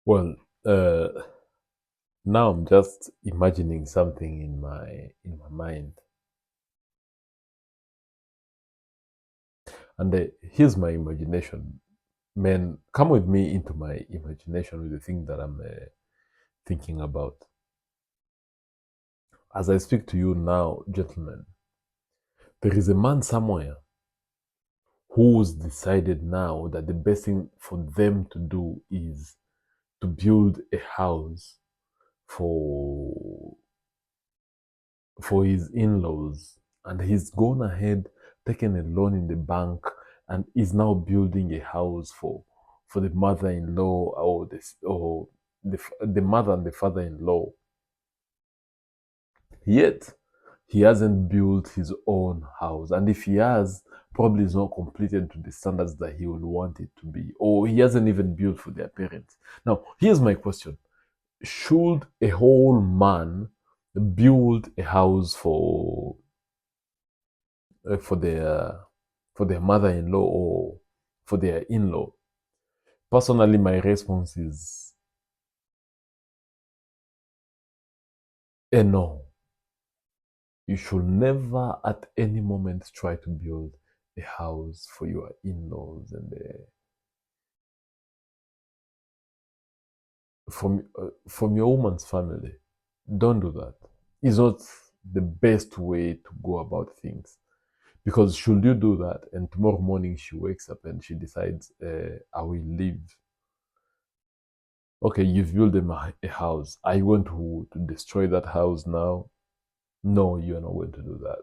Well, uh, now I'm just imagining something in my mind, and here's my imagination. Man, come with me into my imagination with the thing that I'm thinking about. As I speak to you now, gentlemen, there is a man somewhere who's decided now that the best thing for them to do is to build a house for his in-laws, and he's gone ahead, taken a loan in the bank, and is now building a house for the mother-in-law, or the mother and the father-in-law. Yet he hasn't built his own house, and if he has, probably it's not completed to the standards that he would want it to be, or he hasn't even built for their parents. Now here's my question: should a whole man build a house for their mother-in-law or for their in-law? Personally, my response is no. You should never at any moment try to build a house for your in-laws and from your woman's family. Don't do that. It's not the best way to go about things. Because should you do that and tomorrow morning she wakes up and she decides, I will leave. Okay, you've built a house. Are you going to destroy that house now? No, you're not going to do that.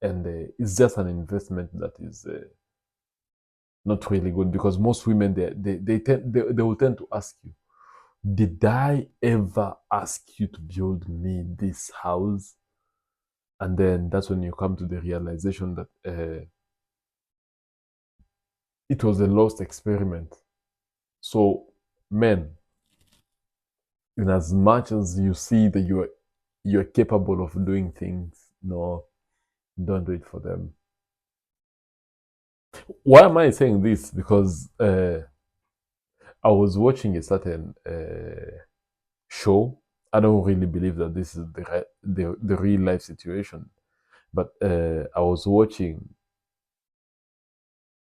And it's just an investment that is not really good, because most women they will tend to ask you, did I ever ask you to build me this house? And then that's when you come to the realization that it was a lost experiment. So, men, in as much as you see that you're capable of doing things, no, don't do it for them. Why am I saying this? Because I was watching a certain show. I don't really believe that this is the real life situation, but I was watching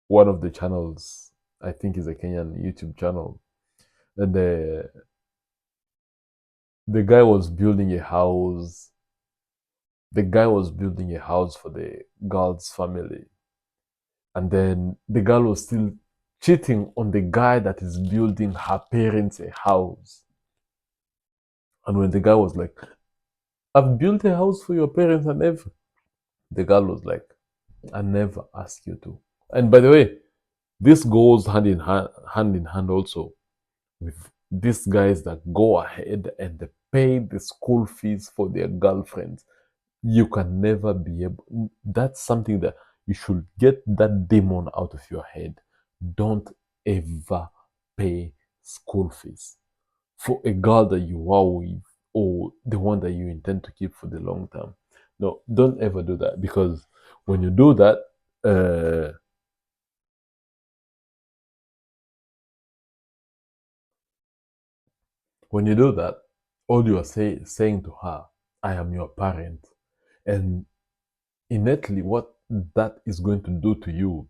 one of the channels. I think is a Kenyan YouTube channel, and the guy was building a house. The guy was building a house for the girl's family, and then the girl was still cheating on the guy that is building her parents a house. And when the guy was like, I've built a house for your parents and everything, the girl was like, I never asked you to. And by the way, this goes hand in hand also with these guys that go ahead and they pay the school fees for their girlfriends. You can never be able. That's something that you should get that demon out of your head. Don't ever pay school fees for a girl that you are with, or the one that you intend to keep for the long term. No, don't ever do that, because when you do that, uh, when you do that, all you are saying to her, I am your parent. And innately, what that is going to do to you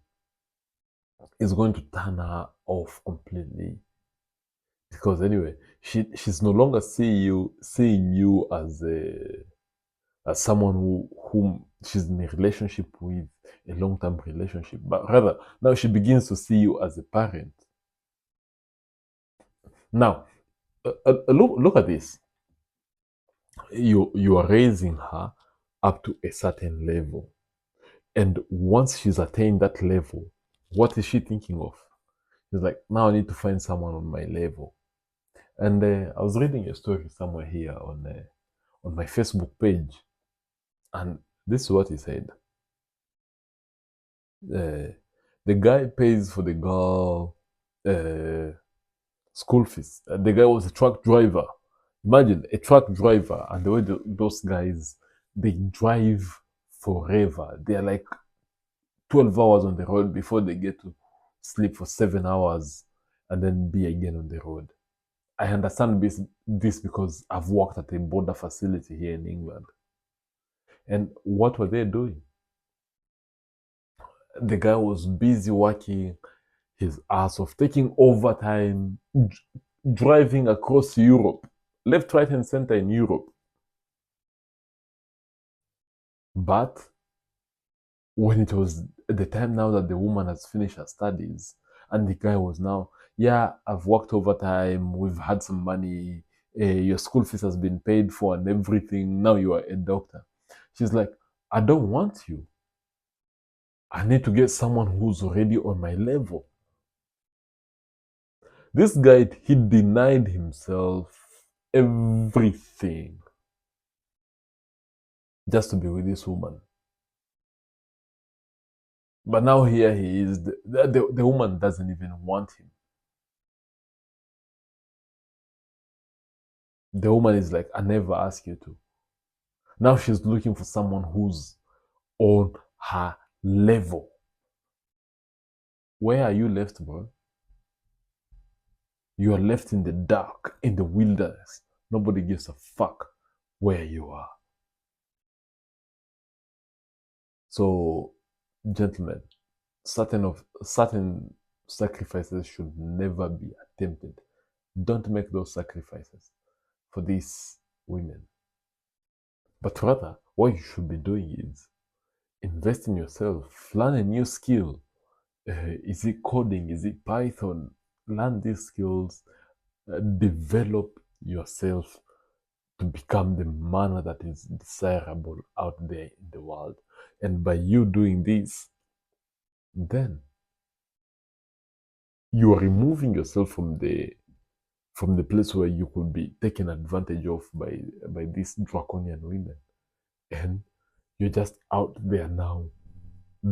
is going to turn her off completely. Because anyway, she's no longer seeing you as someone whom she's in a relationship with, a long-term relationship, but rather now she begins to see you as a parent. Now, look at this. You are raising her up to a certain level, and once she's attained that level, what is she thinking of? She's like, now I need to find someone on my level. And I was reading a story somewhere here on my Facebook page, and this is what he said. Uh, the guy pays for the girl uh, school fees. The guy was a truck driver. Imagine a truck driver, and the way those guys, they drive forever. They are like 12 hours on the road before they get to sleep for 7 hours and then be again on the road. I understand this because I've worked at a border facility here in England. And what were they doing? The guy was busy working his ass off, taking overtime, driving across Europe, left, right, and center in Europe. But when it was the time now that the woman has finished her studies, and the guy was now, yeah, I've worked overtime, we've had some money, your school fees has been paid for and everything, now you are a doctor. She's like, I don't want you. I need to get someone who's already on my level. This guy, he denied himself everything just to be with this woman. But now here he is. The woman doesn't even want him. The woman is like, I never asked you to. Now she's looking for someone who's on her level. Where are you left, bro? You are left in the dark, in the wilderness. Nobody gives a fuck where you are. So, gentlemen, certain sacrifices should never be attempted. Don't make those sacrifices for these women. But rather, what you should be doing is invest in yourself, learn a new skill. Is it coding? Is it Python? Learn these skills, develop yourself to become the man that is desirable out there in the world. And by you doing this, then you are removing yourself from the place where you could be taken advantage of by these draconian women. And you're just out there now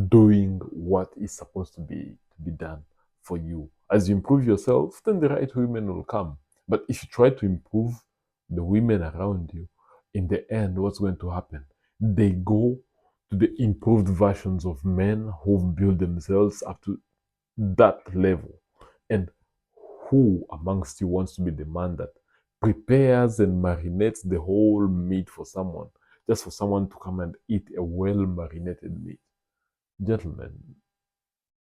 doing what is supposed to be done for you. As you improve yourself, then the right women will come. But if you try to improve the women around you, in the end, what's going to happen? They go to the improved versions of men who've built themselves up to that level. And who amongst you wants to be the man that prepares and marinates the whole meat for someone, just for someone to come and eat a well marinated meat? Gentlemen,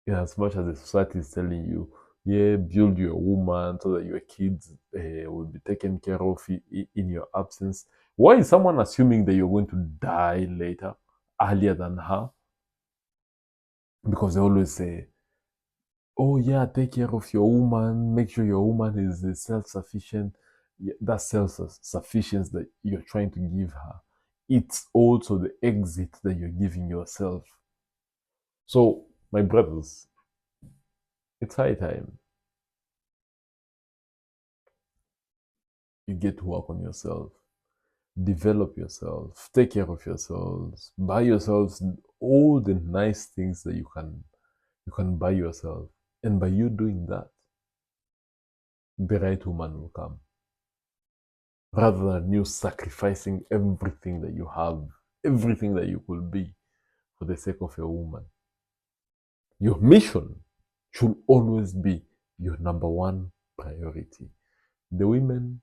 in as much as the society is telling you, yeah, build your woman so that your kids will be taken care of in your absence, why is someone assuming that you're going to die later, earlier than her? Because they always say, oh yeah, take care of your woman, make sure your woman is self-sufficient. Yeah, that self-sufficiency that you're trying to give her, it's also the exit that you're giving yourself. So, my brothers, it's high time you get to work on yourself, develop yourself, take care of yourselves, buy yourselves all the nice things that you can buy yourself. And by you doing that, the right woman will come. Rather than you sacrificing everything that you have, everything that you could be for the sake of a woman. Your mission should always be your number one priority. The women,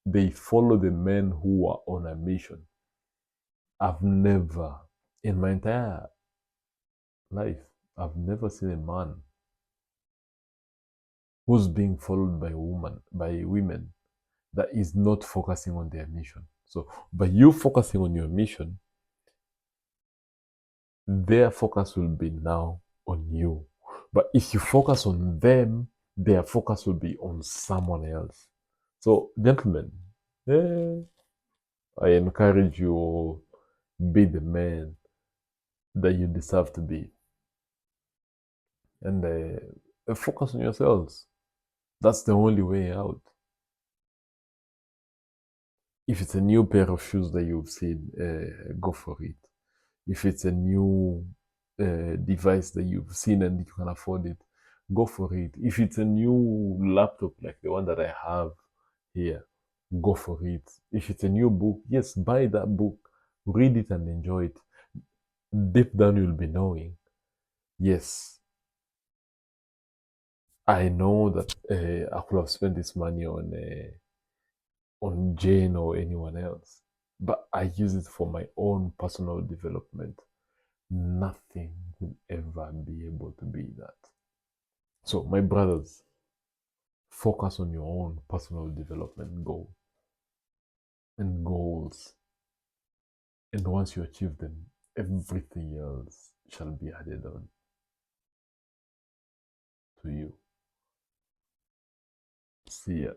they follow the men who are on a mission. I've never, in my entire life, I've never seen a man who's being followed by women that is not focusing on their mission. So by you focusing on your mission, their focus will be now on you. But if you focus on them, their focus will be on someone else. So, gentlemen, I encourage you all, be the man that you deserve to be. And focus on yourselves. That's the only way out. If it's a new pair of shoes that you've seen, go for it. If it's a new device that you've seen and you can afford it, go for it. If it's a new laptop like the one that I have here, go for it. If it's a new book, yes, buy that book, read it and enjoy it. Deep down, you'll be knowing, yes, I know that I could have spent this money on Jane or anyone else, but I use it for my own personal development. Nothing will ever be able to be that. So, my brothers, focus on your own personal development goals. And once you achieve them, everything else shall be added on to you. See ya.